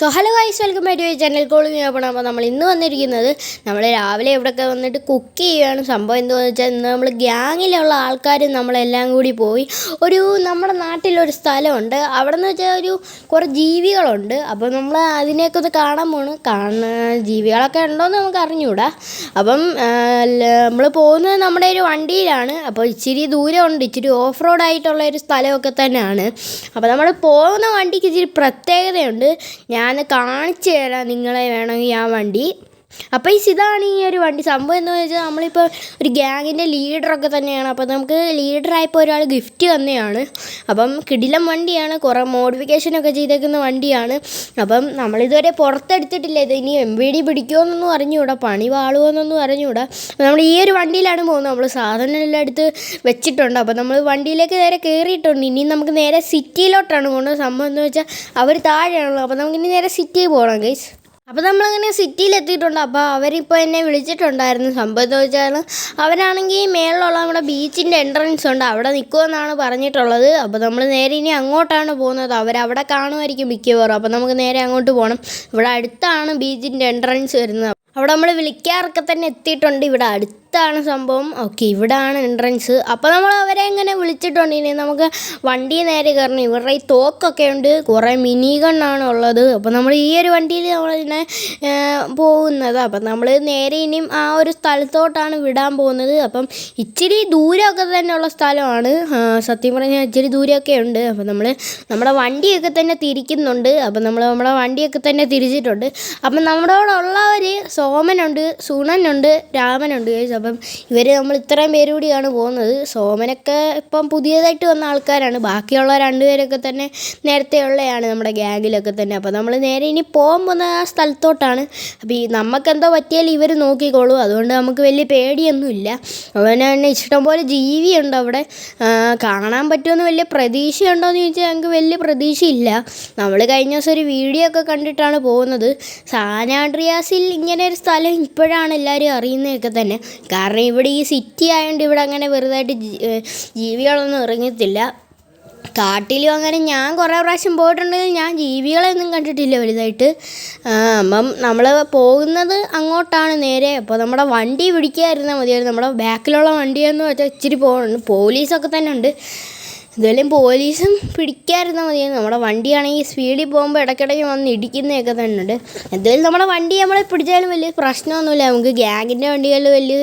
So hello guys, welcome back to my channel. അപ്പോൾ നമ്മൾ ഇന്ന് വന്നിരിക്കുന്നത് നമ്മൾ രാവിലെ ഇവിടെയൊക്കെ വന്നിട്ട് കുക്ക് ചെയ്യുകയാണ്. സംഭവം എന്താണെന്ന് വെച്ചാൽ ഇന്ന് നമ്മൾ ഗ്യാങ്ങിലുള്ള ആൾക്കാർ നമ്മളെല്ലാം കൂടി പോയി നമ്മുടെ നാട്ടിലൊരു സ്ഥലമുണ്ട്. അവിടെ നിന്ന് വെച്ചാൽ കുറേ ജീവികളുണ്ട്. അപ്പോൾ നമ്മൾ അതിനെയൊക്കെ ഒന്ന് കാണാൻ ജീവികളൊക്കെ ഉണ്ടോയെന്ന് നമുക്ക് അറിഞ്ഞുകൂടാ. അപ്പം നമ്മൾ പോകുന്നത് നമ്മുടെ ഒരു വണ്ടിയിലാണ്. അപ്പോൾ ഇച്ചിരി ദൂരമുണ്ട്, ഇച്ചിരി ഓഫ് റോഡ് ആയിട്ടുള്ള ഒരു സ്ഥലമൊക്കെ തന്നെയാണ്. അപ്പോൾ നമ്മൾ പോകുന്ന വണ്ടിക്ക് ഇച്ചിരി പ്രത്യേകതയുണ്ട്. ഞാൻ കാണിച്ചു തരാം നിങ്ങളെ വേണമെങ്കിൽ ആ വണ്ടി. അപ്പോൾ ഇതാണ് ഈ ഒരു വണ്ടി. സംഭവം എന്താണെന്ന് വെച്ചാൽ നമ്മളിപ്പോൾ ഒരു ഗ്യാങ്ങിൻ്റെ ലീഡറൊക്കെ തന്നെയാണ്. അപ്പോൾ നമുക്ക് ലീഡറായപ്പോൾ ഒരാൾ ഗിഫ്റ്റ് തന്നെയാണ്. അപ്പം കിടിലം വണ്ടിയാണ്, കുറേ മോഡിഫിക്കേഷനൊക്കെ ചെയ്തേക്കുന്ന വണ്ടിയാണ്. അപ്പം നമ്മളിതുവരെ പുറത്തെടുത്തിട്ടില്ല. ഇത് ഇനി MVD പിടിക്കുമോയെന്നൊന്നും അറിഞ്ഞുകൂടാ, പണി വാളുമോയെന്നൊന്നും അറിഞ്ഞുകൂടാ. നമ്മൾ ഈ ഒരു വണ്ടിയിലാണ് പോകുന്നത്. നമ്മൾ സാധനം എല്ലാം എടുത്ത് വെച്ചിട്ടുണ്ട്. അപ്പോൾ നമ്മൾ വണ്ടിയിലേക്ക് നേരെ കയറിയിട്ടുണ്ട്. ഇനി നമുക്ക് നേരെ സിറ്റിയിലോട്ടാണ് പോകുന്നത്. സംഭവം എന്താണെന്ന് വെച്ചാൽ അവർ താഴെയാണല്ലോ. അപ്പോൾ നമുക്കിനി നേരെ സിറ്റിയിൽ പോകണം ഗൈസ്. അപ്പോൾ നമ്മളങ്ങനെ സിറ്റിയിലെത്തിയിട്ടുണ്ട്. അപ്പോൾ അവരിപ്പോൾ എന്നെ വിളിച്ചിട്ടുണ്ടായിരുന്നു. സംഭവം എന്ന് വെച്ചാൽ അവരാണെങ്കിൽ മേളിലുള്ള നമ്മുടെ ബീച്ചിൻ്റെ എൻട്രൻസ് ഉണ്ട്, അവിടെ നിൽക്കുമെന്നാണ് പറഞ്ഞിട്ടുള്ളത്. അപ്പോൾ നമ്മൾ നേരെ ഇനി അങ്ങോട്ടാണ് പോകുന്നത്. അവരവിടെ കാണുമായിരിക്കും മിക്കവാറും. അപ്പോൾ നമുക്ക് നേരെ അങ്ങോട്ട് പോകണം. ഇവിടെ അടുത്താണ് ബീച്ചിൻ്റെ എൻട്രൻസ് വരുന്നത്. അവിടെ നമ്മൾ വിളിക്കാറൊക്കെ തന്നെ എത്തിയിട്ടുണ്ട്. ഇവിടെ അടുത്താണ് സംഭവം. ഓക്കെ, ഇവിടാണ് എൻട്രൻസ്. അപ്പോൾ നമ്മൾ അവരെ എങ്ങനെ വിളിച്ചിട്ടുണ്ട്. ഇനി നമുക്ക് വണ്ടി നേരെ കയറണം. ഇവരുടെ ഈ തോക്കൊക്കെ ഉണ്ട്, കുറേ മിനി ഗണ്ണാണ് ഉള്ളത്. അപ്പോൾ നമ്മൾ ഈ ഒരു വണ്ടിയിൽ നമ്മളിങ്ങനെ പോകുന്നത്. അപ്പം നമ്മൾ നേരെ ഇനിയും ആ ഒരു സ്ഥലത്തോട്ടാണ് വിടാൻ പോകുന്നത്. അപ്പം ഇച്ചിരി ദൂരമൊക്കെ തന്നെയുള്ള സ്ഥലമാണ്. സത്യം പറഞ്ഞാൽ ഇച്ചിരി ദൂരമൊക്കെ ഉണ്ട്. അപ്പം നമ്മൾ നമ്മുടെ വണ്ടിയൊക്കെ തന്നെ തിരിക്കുന്നുണ്ട്. അപ്പം നമ്മൾ നമ്മുടെ വണ്ടിയൊക്കെ തന്നെ തിരിച്ചിട്ടുണ്ട്. അപ്പം നമ്മുടെ അവിടെ ഉള്ളവർ സോമനുണ്ട്, സുണനുണ്ട്, രാമനുണ്ട്. അപ്പം നമ്മൾ ഇത്രയും പേര് കൂടിയാണ് പോകുന്നത്. സോമനൊക്കെ ഇപ്പം പുതിയതായിട്ട് വന്ന ആൾക്കാരാണ്. ബാക്കിയുള്ള രണ്ടുപേരൊക്കെ തന്നെ നേരത്തെ ഉള്ളതാണ് നമ്മുടെ ഗ്യാങ്ങിലൊക്കെ തന്നെ. അപ്പോൾ നമ്മൾ നേരെ ഇനി പോകാൻ പോകുന്ന ആ സ്ഥലത്തോട്ടാണ്. അപ്പോൾ നമുക്കെന്തോ പറ്റിയാൽ ഇവർ നോക്കിക്കോളൂ. അതുകൊണ്ട് നമുക്ക് വലിയ പേടിയൊന്നുമില്ല. അതുപോലെ തന്നെ ഇഷ്ടംപോലെ ജീവിയുണ്ട് അവിടെ. കാണാൻ പറ്റുമെന്ന് വലിയ പ്രതീക്ഷയുണ്ടോയെന്ന് ചോദിച്ചാൽ ഞങ്ങൾക്ക് വലിയ പ്രതീക്ഷയില്ല. നമ്മൾ കഴിഞ്ഞ ദിവസം ഒരു വീഡിയോ ഒക്കെ കണ്ടിട്ടാണ് പോകുന്നത്. സാൻ ആൻഡ്രിയാസിൽ ഇങ്ങനെ ഒരു സ്ഥലം ഇപ്പോഴാണ് എല്ലാവരും അറിയുന്നതൊക്കെ തന്നെ. കാരണം ഇവിടെ ഈ സിറ്റി ആയതുകൊണ്ട് ഇവിടെ അങ്ങനെ വെറുതായിട്ട് ജീവികളൊന്നും ഇറങ്ങത്തില്ല. കാട്ടിലും അങ്ങനെ ഞാൻ കുറേ പ്രാവശ്യം പോയിട്ടുണ്ടെങ്കിൽ ഞാൻ ജീവികളെയൊന്നും കണ്ടിട്ടില്ല വലുതായിട്ട്. അപ്പം നമ്മൾ പോകുന്നത് അങ്ങോട്ടാണ് നേരെ. അപ്പോൾ നമ്മുടെ വണ്ടി പിടിക്കാതിരുന്നാൽ മതിയായിരുന്നു. നമ്മുടെ ബാക്കിലുള്ള വണ്ടിയെന്ന് വെച്ചാൽ ഇച്ചിരി പോലീസൊക്കെ തന്നെ ഉണ്ട്. എന്തായാലും പോലീസും പിടിക്കാതിരുന്നാൽ മതിയായിരുന്നു. നമ്മുടെ വണ്ടിയാണെങ്കിൽ സ്പീഡിൽ പോകുമ്പോൾ ഇടയ്ക്കിടയ്ക്ക് വന്ന് ഇടിക്കുന്നതൊക്കെ തന്നെ ഉണ്ട്. എന്തായാലും നമ്മുടെ വണ്ടി നമ്മളെ പിടിച്ചാലും വലിയ പ്രശ്നമൊന്നുമില്ല. നമുക്ക് ഗ്യാങ്ങിൻ്റെ വണ്ടികളിൽ വലിയ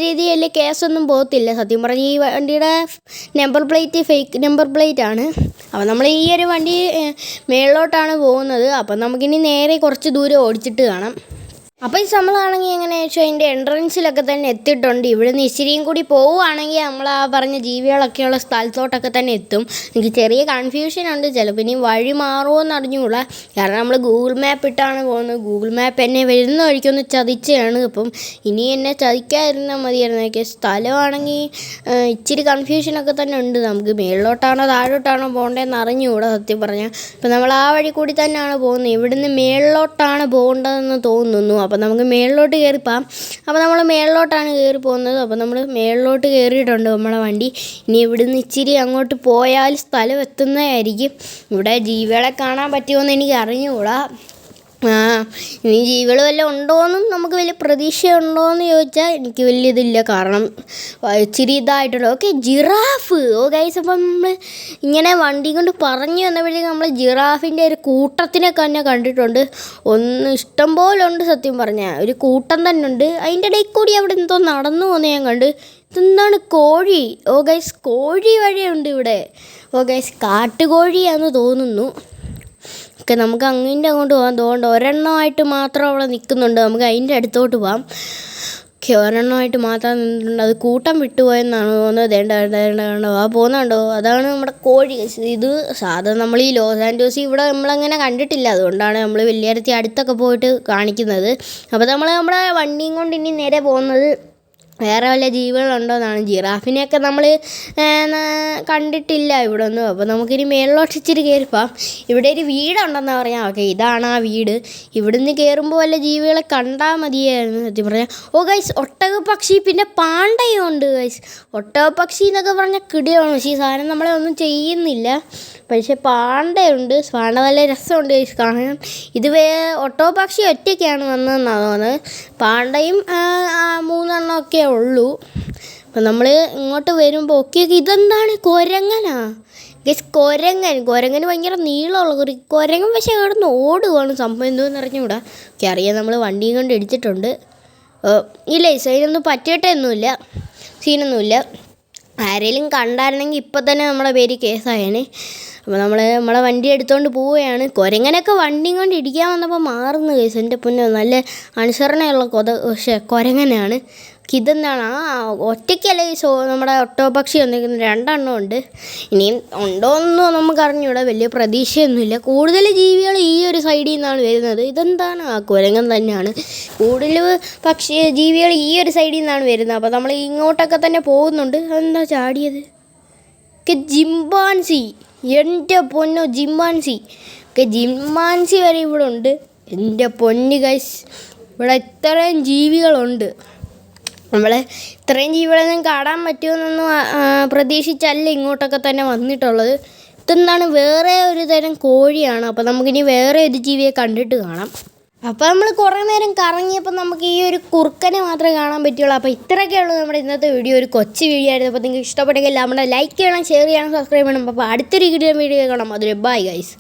രീതിയിൽ വലിയ കേസൊന്നും പോകത്തില്ല. സത്യം പറഞ്ഞാൽ ഈ വണ്ടിയുടെ number plate fake number plate ആണ്. അപ്പോൾ നമ്മൾ ഈ ഒരു വണ്ടി മേളിലോട്ടാണ് പോകുന്നത്. അപ്പം നമുക്കിനി നേരെ കുറച്ച് ദൂരം ഓടിച്ചിട്ട് കാണാം. അപ്പോൾ ഈ നമ്മളാണെങ്കിൽ എങ്ങനെയാണെന്ന് വെച്ചാൽ അതിൻ്റെ എൻട്രൻസിലൊക്കെ തന്നെ എത്തിയിട്ടുണ്ട്. ഇവിടെ നിന്ന് ഇച്ചിരിയും കൂടി പോവുകയാണെങ്കിൽ നമ്മൾ ആ പറഞ്ഞ ജീവികളൊക്കെയുള്ള സ്ഥലത്തോട്ടൊക്കെ തന്നെ എത്തും. എനിക്ക് ചെറിയ കൺഫ്യൂഷൻ ഉണ്ട്, ചിലപ്പോൾ ഇനി വഴി മാറുമോ എന്ന് അറിഞ്ഞുകൂടാ. കാരണം നമ്മൾ ഗൂഗിൾ മാപ്പ് ഇട്ടാണ് പോകുന്നത്. ഗൂഗിൾ മാപ്പ് എന്നെ വരുന്ന വഴിക്കൊന്ന് ചതിച്ചാണ്. അപ്പം ഇനി എന്നെ ചതിക്കാതിരുന്നാൽ മതിയായിരുന്നു. സ്ഥലമാണെങ്കിൽ ഇച്ചിരി കൺഫ്യൂഷനൊക്കെ തന്നെ ഉണ്ട്. നമുക്ക് മേളിലോട്ടാണോ താഴോട്ടാണോ പോകേണ്ടതെന്ന് അറിഞ്ഞുകൂടാ സത്യം പറഞ്ഞാൽ. ഇപ്പം നമ്മൾ ആ വഴി കൂടി തന്നെയാണ് പോകുന്നത്. ഇവിടുന്ന് മേളിലോട്ടാണ് പോകേണ്ടതെന്ന് തോന്നുന്നു. അപ്പോൾ നമുക്ക് മേളിലോട്ട് കയറിപ്പോകാം. അപ്പോൾ നമ്മൾ മേളിലോട്ടാണ് കയറി പോകുന്നത്. അപ്പോൾ നമ്മൾ മേളിലോട്ട് കയറിയിട്ടുണ്ട് നമ്മുടെ വണ്ടി. ഇനി ഇവിടുന്ന് ഇച്ചിരി അങ്ങോട്ട് പോയാൽ സ്ഥലം എത്തുന്നതായിരിക്കും. ഇവിടെ ജീവികളെ കാണാൻ പറ്റുമോയെന്ന് എനിക്ക് അറിഞ്ഞുകൂടാ. ഇനി ജീവികൾ വല്ലതും ഉണ്ടോയെന്നും നമുക്ക് വലിയ പ്രതീക്ഷ ഉണ്ടോയെന്ന് ചോദിച്ചാൽ എനിക്ക് വലിയ ഇതില്ല. കാരണം ഇച്ചിരി ഇതായിട്ടുണ്ട്. Okay, giraffe. ഗൈസ്, അപ്പം നമ്മൾ ഇങ്ങനെ വണ്ടി കൊണ്ട് പറഞ്ഞു വന്നപ്പോഴേക്കും നമ്മൾ ജിറാഫിൻ്റെ ഒരു കൂട്ടത്തിനെ തന്നെ കണ്ടിട്ടുണ്ട്. ഇഷ്ടം പോലെ ഉണ്ട് സത്യം പറഞ്ഞാൽ. ഒരു കൂട്ടം തന്നെ ഉണ്ട്. അതിൻ്റെ ഇടയിൽ കൂടി അവിടെ എന്തോ നടന്നു പോകുന്നത് ഞാൻ കണ്ട്. ഇതെന്താണ്? കോഴി. ഗൈസ്, കോഴി വഴിയുണ്ട് ഇവിടെ. ഗൈസ്, കാട്ടുകോഴിയാണെന്ന് തോന്നുന്നു. ഓക്കെ, നമുക്ക് അങ്ങോട്ട് പോകാം. തോന്നുന്നുണ്ട് ഒരെണ്ണമായിട്ട് മാത്രം അവിടെ നിൽക്കുന്നുണ്ട്. നമുക്ക് അതിൻ്റെ അടുത്തോട്ട് പോകാം. ഓക്കെ, ഒരെണ്ണമായിട്ട് മാത്രം നിന്നിട്ടുണ്ട്. അത് കൂട്ടം വിട്ടുപോയെന്നാണ് തോന്നുന്നത്. വേണ്ട പോകുന്നുണ്ടോ? അതാണ് നമ്മുടെ കോഴി. ഇത് സാധാരണ നമ്മൾ ഈ ലോസ് ആൻഡോസ് ഇവിടെ നമ്മളങ്ങനെ കണ്ടിട്ടില്ല. അതുകൊണ്ടാണ് നമ്മൾ വലിയരത്തി അടുത്തൊക്കെ പോയിട്ട് കാണിക്കുന്നത്. അപ്പോൾ നമ്മൾ നമ്മുടെ വണ്ടിയും കൊണ്ട് ഇനി നേരെ പോകുന്നത് വേറെ വല്ല ജീവികളുണ്ടോയെന്നാണ്. ജിറാഫിനെയൊക്കെ നമ്മൾ കണ്ടിട്ടില്ല ഇവിടെ ഒന്നും. അപ്പോൾ നമുക്കിനി മേളിലോട്ട് ഇച്ചിരി കയറിപ്പോവാം. ഇവിടെ ഒരു വീടുണ്ടെന്നാണ് പറയാം. ഓക്കെ, ഇതാണ് ആ വീട്. ഇവിടുന്ന് കയറുമ്പോൾ വല്ല ജീവികളെ കണ്ടാൽ മതിയായിരുന്നു സത്യം പറഞ്ഞാൽ. ഗൈസ്, ഒട്ടകപ്പക്ഷി പിന്നെ പാണ്ടയും ഉണ്ട് ഗൈസ്. ഒട്ടകപ്പക്ഷി എന്നൊക്കെ പറഞ്ഞാൽ കിടിയാണ്. പക്ഷേ ഈ സാധനം നമ്മളെ ഒന്നും ചെയ്യുന്നില്ല. പക്ഷേ പാണ്ടയുണ്ട്. പാണ്ട നല്ല രസമുണ്ട് ഗൈസ് കാണാൻ. ഇത് ഒട്ടോപക്ഷി ഒറ്റയ്ക്കാണ് വന്നതെന്നാണ് തോന്നുന്നത്. പാണ്ടയും 3 എണ്ണമൊക്കെ ഉള്ളൂ. അപ്പം നമ്മൾ ഇങ്ങോട്ട് വരുമ്പോൾ ഒക്കെ ഇതെന്താണ് കുരങ്ങനാ ഗൈസ്? കുരങ്ങന് ഭയങ്കര നീളമുള്ള കുരങ്ങൻ പക്ഷേ കിടന്ന് ഓടുകയാണ്. സംഭവം എന്തോന്ന് അറിഞ്ഞുകൂടാ. ഒക്കെ അറിയാം, നമ്മൾ വണ്ടിയും കൊണ്ട് ഇടിച്ചിട്ടുണ്ട്. ഇല്ല അതിനൊന്നും പറ്റിയിട്ടൊന്നുമില്ല, സീനൊന്നുമില്ല. ആരെങ്കിലും കണ്ടായിരുന്നെങ്കിൽ ഇപ്പം തന്നെ നമ്മുടെ പേര് കേസായേനെ. അപ്പോൾ നമ്മളെ വണ്ടി എടുത്തുകൊണ്ട് പോവുകയാണ്. കുരങ്ങനൊക്കെ വണ്ടിയും കൊണ്ട് ഇടിക്കാൻ വന്നപ്പോൾ മാറുന്നു കേസ്. എൻ്റെ പൊന്നോ, നല്ല അനുസരണയുള്ള കുരങ്ങനാണ്. ഇതെന്താണ് ഒറ്റയ്ക്കല്ല നമ്മുടെ ഒട്ടോപക്ഷി വന്നിരിക്കുന്നത്, 2 എണ്ണം ഉണ്ട്. ഇനിയും ഉണ്ടോയെന്നോ നമുക്ക് അറിഞ്ഞൂടാ, വലിയ പ്രതീക്ഷയൊന്നുമില്ല. കൂടുതൽ ജീവികൾ ഈ ഒരു സൈഡിൽ നിന്നാണ് വരുന്നത്. ഇതെന്താണ് കുരങ്ങൻ തന്നെയാണ്. കൂടുതൽ ജീവികൾ ഈ ഒരു സൈഡിൽ നിന്നാണ് വരുന്നത്. അപ്പോൾ നമ്മൾ ഇങ്ങോട്ടൊക്കെ തന്നെ പോകുന്നുണ്ട്. അതെന്താ ചാടിയത്? ജിംപാൻസി, എൻ്റെ പൊന്നോ ജിംപാൻസി. ജിംപാൻസി വരെ ഇവിടെ ഉണ്ട്. എൻ്റെ പൊന്ന് ഗൈസ്, ഇവിടെ ഇത്രയും ജീവികളുണ്ട്. നമ്മളെ ഇത്രയും ജീവികളൊന്നും കാണാൻ പറ്റുമെന്നൊന്നും പ്രതീക്ഷിച്ചല്ല ഇങ്ങോട്ടൊക്കെ തന്നെ വന്നിട്ടുള്ളത്. ഇതെന്താണ്? വേറെ ഒരു തരം കോഴിയാണ്. അപ്പോൾ നമുക്കിനി വേറെ ഒരു ജീവിയെ കണ്ടിട്ട് കാണാം. അപ്പോൾ നമ്മൾ കുറേ നേരം കറങ്ങിയപ്പോൾ നമുക്ക് ഈ ഒരു കുറുക്കനെ മാത്രമേ കാണാൻ പറ്റുള്ളൂ. അപ്പോൾ ഇത്രയൊക്കെ ഉള്ളൂ നമ്മുടെ ഇന്നത്തെ വീഡിയോ. ഒരു കൊച്ചു വീഡിയോ ആയിരുന്നു. അപ്പോൾ നിങ്ങൾക്ക് ഇഷ്ടപ്പെട്ടെങ്കിൽ നമ്മുടെ ലൈക്ക് ചെയ്യണം, ഷെയർ ചെയ്യണം, സബ്സ്ക്രൈബ് ചെയ്യണം. അപ്പോൾ അടുത്തൊരു വീഡിയോ കാണാം. അതൊരു ബൈ ഗൈസ്.